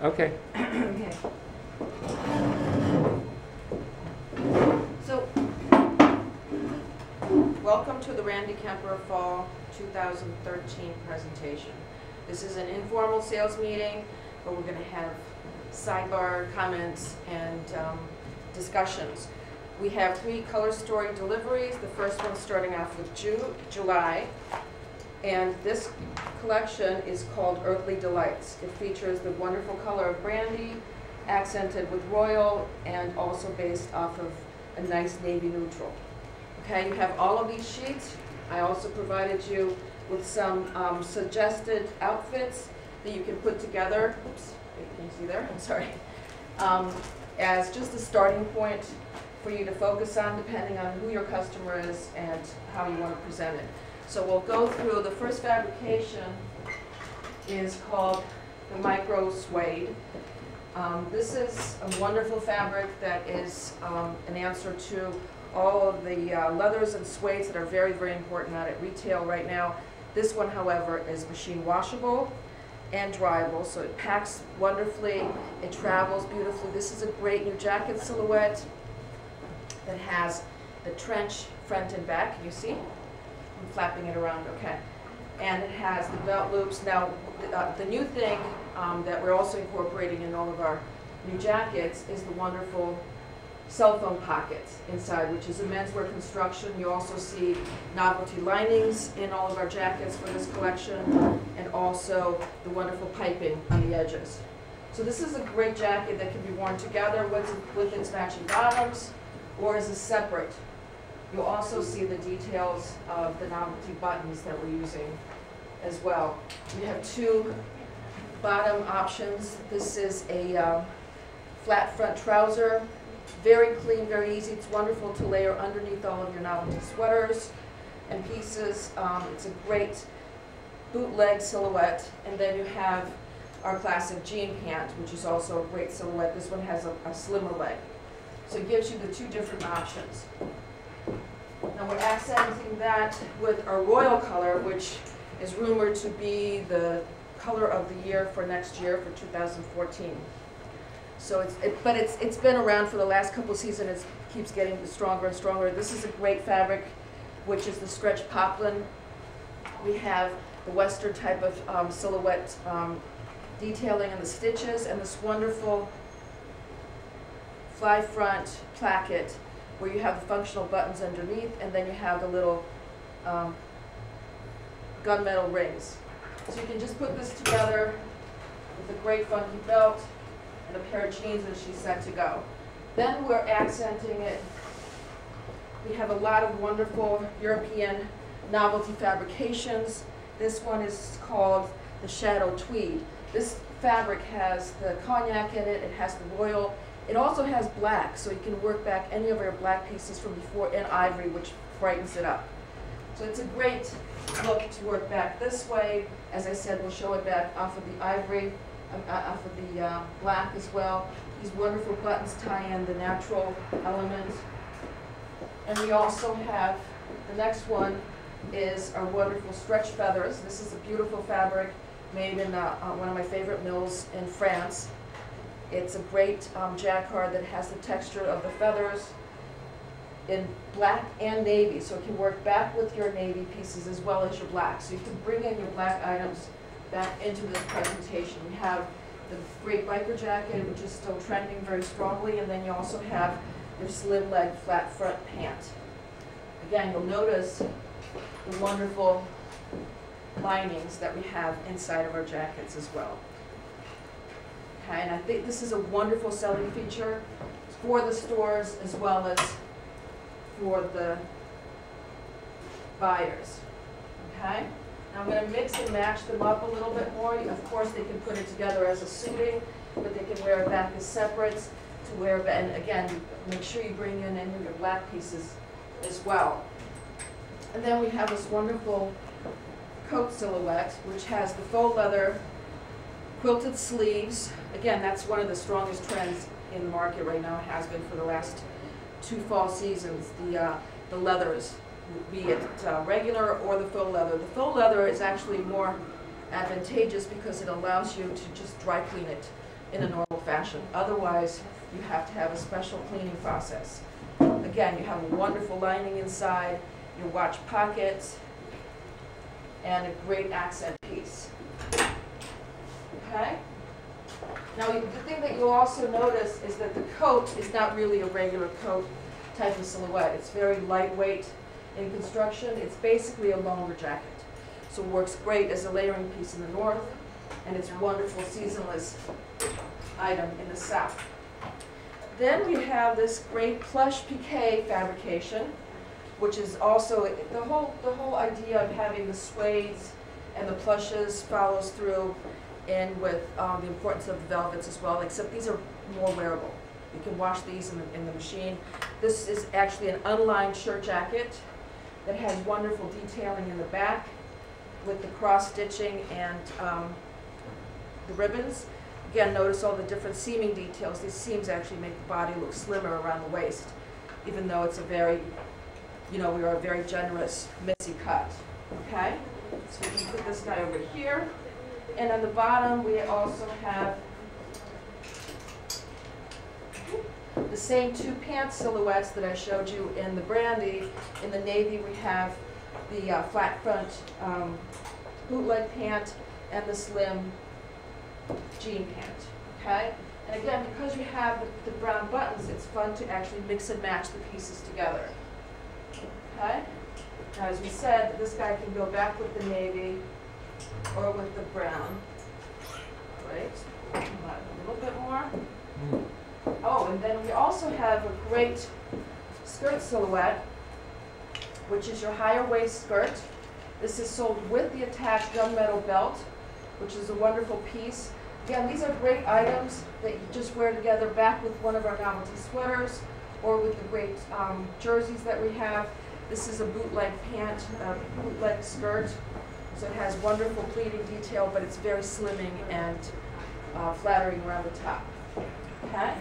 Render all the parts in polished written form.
Okay. Okay. So, welcome to the Randy Kemper Fall 2013 presentation. This is an informal sales meeting, but we're going to have sidebar comments and discussions. We have 3 color story deliveries. The first one starting off with July. And this collection is called Earthly Delights. It features the wonderful color of brandy, accented with royal, and also based off of a nice navy neutral. Okay, you have all of these sheets. I also provided you with some suggested outfits that you can put together. Oops, wait, can you see there? I'm sorry. As just a starting point for you to focus on, depending on who your customer is and how you want to present it. So we'll go through, the first fabrication is called the micro suede. This is a wonderful fabric that is an answer to all of the leathers and suedes that are very, very important out at retail right now. This one, however, is machine washable and dryable, so it packs wonderfully, it travels beautifully. This is a great new jacket silhouette that has the trench front and back. Can you see? I'm flapping it around, okay. And it has the belt loops. Now, the new thing that we're also incorporating in all of our new jackets is the wonderful cell phone pockets inside, which is a menswear construction. You also see novelty linings in all of our jackets for this collection, and also the wonderful piping on the edges. So this is a great jacket that can be worn together with its matching bottoms, or as a separate. You'll also see the details of the novelty buttons that we're using as well. We have 2 bottom options. This is a flat front trouser, very clean, very easy. It's wonderful to layer underneath all of your novelty sweaters and pieces. It's a great bootleg silhouette. And then you have our classic jean pant, which is also a great silhouette. This one has a slimmer leg. So it gives you the 2 different options. Now we're accenting that with our royal color, which is rumored to be the color of the year for next year, for 2014. So it's been around for the last couple of seasons. It keeps getting stronger and stronger. This is a great fabric, which is the stretch poplin. We have the Western type of silhouette detailing in the stitches, and this wonderful fly front placket where you have the functional buttons underneath, and then you have the little gunmetal rings. So you can just put this together with a great funky belt and a pair of jeans, and she's set to go. Then we're accenting it. We have a lot of wonderful European novelty fabrications. This one is called the Shadow Tweed. This fabric has the cognac in it, it has the royal. It also has black, so you can work back any of your black pieces from before, and ivory, which brightens it up. So it's a great look to work back this way. As I said, we'll show it back off of the ivory, off of the black as well. These wonderful buttons tie in the natural element. And we also have, the next one is our wonderful stretch feathers. This is a beautiful fabric made in one of my favorite mills in France. It's a great jacquard that has the texture of the feathers in black and navy, so it can work back with your navy pieces as well as your black. So you can bring in your black items back into this presentation. We have the great biker jacket, which is still trending very strongly, and then you also have your slim leg flat front pant. Again, you'll notice the wonderful linings that we have inside of our jackets as well. Okay, and I think this is a wonderful selling feature for the stores as well as for the buyers. Okay, now I'm going to mix and match them up a little bit more. Of course, they can put it together as a suiting, but they can wear it back as separates to wear. And again, make sure you bring in any of your black pieces as well. And then we have this wonderful coat silhouette, which has the faux leather quilted sleeves. Again, that's one of the strongest trends in the market right now. It has been for the last 2 fall seasons. The leathers, be it regular or the faux leather. The faux leather is actually more advantageous because it allows you to just dry clean it in a normal fashion. Otherwise, you have to have a special cleaning process. Again, you have a wonderful lining inside, your watch pockets, and a great accent piece. Okay? Now, the thing that you'll also notice is that the coat is not really a regular coat type of silhouette. It's very lightweight in construction. It's basically a longer jacket. So it works great as a layering piece in the north, and it's a wonderful seasonless item in the south. Then we have this great plush piqué fabrication, which is also, the whole idea of having the suedes and the plushes follows through in with the importance of the velvets as well, except these are more wearable. You can wash these in the machine. This is actually an unlined shirt jacket that has wonderful detailing in the back with the cross stitching and the ribbons. Again, notice all the different seaming details. These seams actually make the body look slimmer around the waist, even though it's a very, we are a very generous Missy cut. Okay? So we can put this guy over here. And on the bottom, we also have the same two pant silhouettes that I showed you in the brandy. In the navy, we have the flat front bootleg pant and the slim jean pant. Okay? And again, because you have the brown buttons, it's fun to actually mix and match the pieces together. Okay? Now, as we said, this guy can go back with the navy or with the brown. Right? A little bit more. Oh, and then we also have a great skirt silhouette, which is your higher waist skirt. This is sold with the attached gunmetal belt, which is a wonderful piece. Again, these are great items that you just wear together back with one of our novelty sweaters or with the great jerseys that we have. This is a bootleg pant, bootleg skirt. So it has wonderful pleating detail, but it's very slimming and flattering around the top. Okay?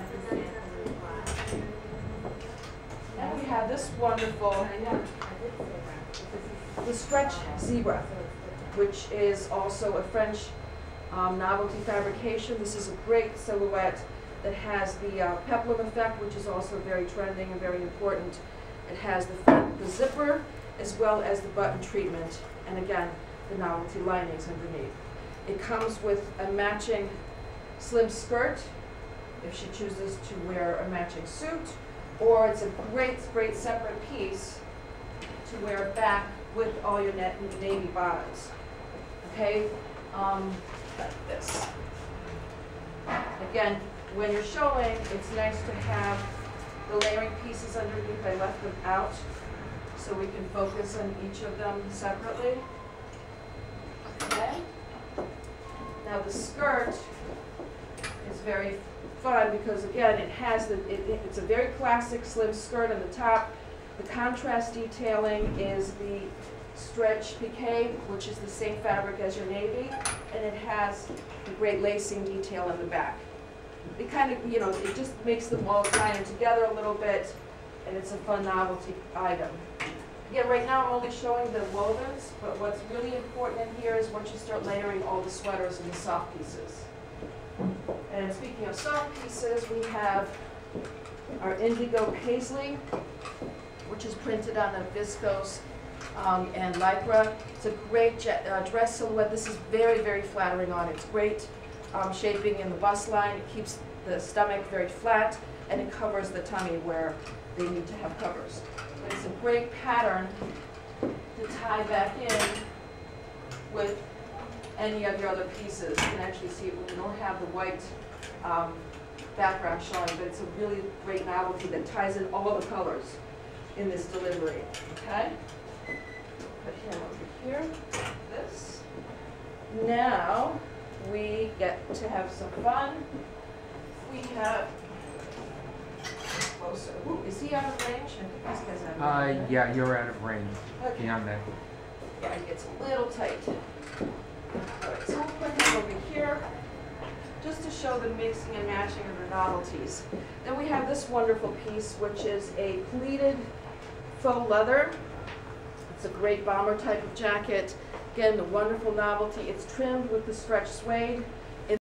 And we have this wonderful, the stretch zebra, which is also a French novelty fabrication. This is a great silhouette that has the peplum effect, which is also very trending and very important. It has the zipper as well as the button treatment, and again, the novelty linings underneath. It comes with a matching slim skirt if she chooses to wear a matching suit, or it's a great separate piece to wear back with all your navy bottoms. Okay, like this. Again, when you're showing, it's nice to have the layering pieces underneath. I left them out so we can focus on each of them separately. Okay. Now the skirt is very fun because again it has it's a very classic slim skirt on the top. The contrast detailing is the stretch piqué, which is the same fabric as your navy, and it has the great lacing detail on the back. It kind of, it just makes them all tie in together a little bit, and it's a fun novelty item. Again, right now I'm only showing the wovens, but what's really important in here is once you start layering all the sweaters and the soft pieces. And speaking of soft pieces, we have our indigo paisley, which is printed on a viscose and lycra. It's a great dress silhouette. This is very flattering on. It's great shaping in the bust line. It keeps the stomach very flat, and it covers the tummy where they need to have covers. But it's a great pattern to tie back in with any of your other pieces. You can actually see it when you don't have the white background showing, but it's a really great novelty that ties in all the colors in this delivery. Okay? Put him over here, this. Now we get to have some fun. We have closer. Ooh, is he out of range? I think this guy's out of range. Yeah, you're out of range. Okay. Beyond that. Yeah, it gets a little tight. All right, so we'll put him over here just to show the mixing and matching of the novelties. Then we have this wonderful piece, which is a pleated faux leather. It's a great bomber type of jacket. Again, the wonderful novelty. It's trimmed with the stretch suede.